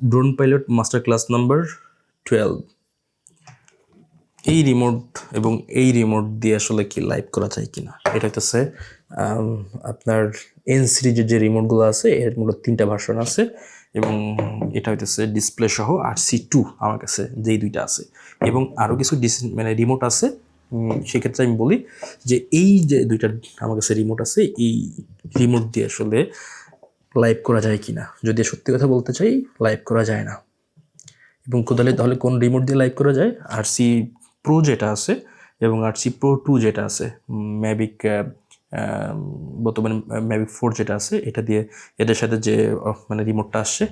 Drone pilot master class number 12। এই remote এবং এই রিমোট দিয়ে আসলে কি লাইভ করা যায় কিনা, এটা হচ্ছে আপনার এন সিরিজের যে রিমোটগুলো আছে এর মূলত 3টা ভার্সন আছে এবং এটা হইতেছে ডিসপ্লে সহ RC2 আমার কাছে যেই 2টা আছে এবং আরও কিছু মানে রিমোট আছে। সেক্ষেত্রে আমি বলি যে এই যে 2টা আমার কাছে রিমোট আছে এই রিমোট দিয়ে আসলে লাইভ করা যায় কিনা। যদি সত্যি কথা বলতে চাই লাইভ করা যায় না। এবং তাহলে কোন রিমোট দিয়ে লাইভ করা যায়? RC Pro যেটা আছে এবং RC Pro 2 যেটা আছে, ম্যাভিক বর্তমানে ম্যাভিক 4 যেটা আছে এটা দিয়ে, এদের সাথে যে মানে রিমোটটা আসছে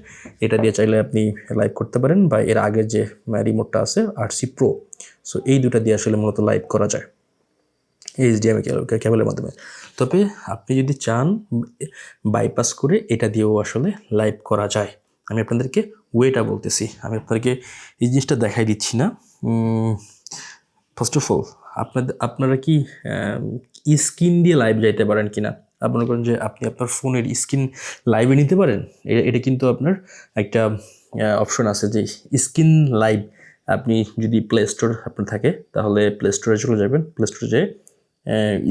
এটা দিয়ে চাইলে আপনি লাইভ করতে পারেন, বা এর আগে যে রিমোটটা আছে RC Pro, সো এই দুটা দিয়ে আসলে মূলত লাইভ করা যায় HDMI কেবলের মাধ্যমে। তবে আপনি যদি চান বাইপাস করে এটা দিয়েও আসলে লাইভ করা যায়। আমি আপনাদেরকে ওয়েটা বলতেছি, আমি আপনাদেরকে এই জিনিসটা দেখাই দিচ্ছি না। ফার্স্ট অফ অল আপনারা কি স্ক্রিন দিয়ে লাইভ যাইতে পারেন কিনা? মনে করেন যে আপনি আপনার ফোনের স্ক্রিন লাইভে নিতে পারেন, এটা কিন্তু আপনার একটা অপশন আছে যে স্ক্রিন লাইভ। আপনি যদি প্লে স্টোর আপনার থাকে তাহলে প্লে স্টোরে চলে যাবেন, প্লে স্টোরে যেয়ে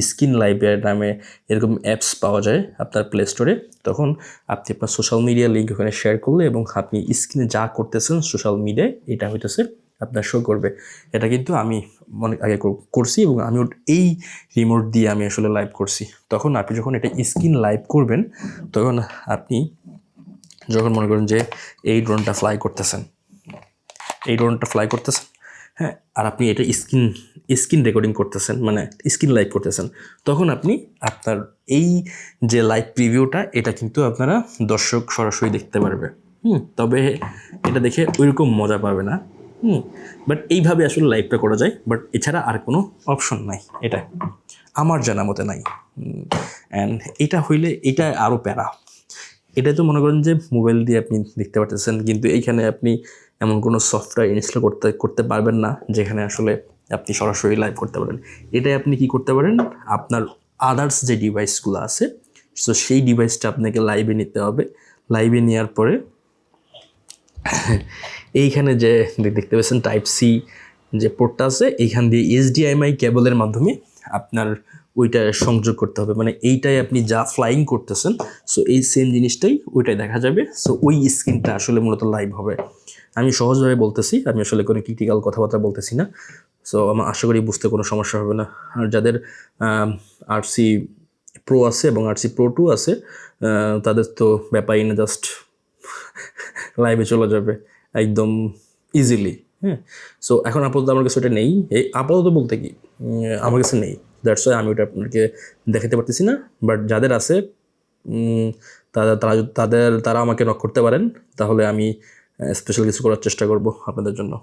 স্ক্রিন লাইভের নামে এরকম অ্যাপস পাওয়া যায় আপনার প্লে স্টোরে। তখন আপনি আপনার সোশ্যাল মিডিয়া লিঙ্ক ওখানে শেয়ার করলে এবং আপনি স্ক্রিনে যা করতেছেন সোশ্যাল মিডিয়ায় এটা হইতেছে আপনার শো করবে। এটা কিন্তু আমি অনেক আগে করছি এবং আমি এই রিমোট দিয়ে আমি আসলে লাইভ করছি। তখন আপনি যখন এটা স্ক্রিন লাইভ করবেন তখন আপনি যখন মনে করেন যে এই ড্রোনটা ফ্লাই করতেছেন, হ্যাঁ, আর আপনি এটা স্ক্রিন রেকর্ডিং করতেছেন, মানে স্ক্রিন লাইভ করতেছেন, তখন আপনি আপনার এই যে লাইভ প্রিভিউটা এটা কিন্তু আপনারা দর্শক সরাসরি দেখতে পারবে। তবে এটা দেখে ওইরকম মজা পাবে না। বাট এইভাবে আসলে লাইভটা করা যায়, বাট এছাড়া আর কোনো অপশন নাই, এটা আমার জানা মতে নাই। অ্যান্ড এটা হইলে এটা আরও প্যারা। এটা তো মনে করেন যে মোবাইল দিয়ে আপনি দেখতে পারতেছেন, কিন্তু এইখানে আপনি এমন কোনো সফটওয়্যার ইনস্টল করতে পারবেন না যেখানে আসলে আপনি সরাসরি লাইভ করতে পারেন। এটাই আপনি কি করতে পারেন, আপনার আদার্স যে ডিভাইসগুলো আছে সো সেই ডিভাইসটা আপনাকে লাইভে নিতে হবে। লাইভে নেওয়ার পরে এইখানে যে দেখতে পাচ্ছেন টাইপ-C যে পোর্টটা আছে এইখান দিয়ে HDMI কেবলের মাধ্যমে আপনার ওইটা সংযোগ করতে হবে। মানে এইটাই আপনি যা ফ্লাইং করতেছেন সো এই সেম জিনিসটাই ওইটাই দেখা যাবে। সো ওই স্ক্রিনটা আসলে মূলত লাইভ হবে। আমি সহজভাবে বলতেছি, আমি আসলে কোনো ক্রিটিক্যাল কথাবার্তা বলতেছি না। সো আমার আশা করি বুঝতে কোনো সমস্যা হবে না। আর যাদের RC Pro আছে এবং RC Pro 2 আছে তাদের তো ব্যাপারই না, জাস্ট লাইভে চলে যাবে একদম ইজিলি। হ্যাঁ, সো এখন আপাতত আমার কাছে ওটা নেই। এই আপাতত বলতে কি আমার কাছে নেই, দ্যাটস ওয়াই আমি ওটা আপনাকে দেখাতে পারতেছি না। বাট যাদের আছে তারা আমাকে নক করতে পারেন, তাহলে আমি স্পেশাল কিছু করার চেষ্টা করব আপনাদের জন্য।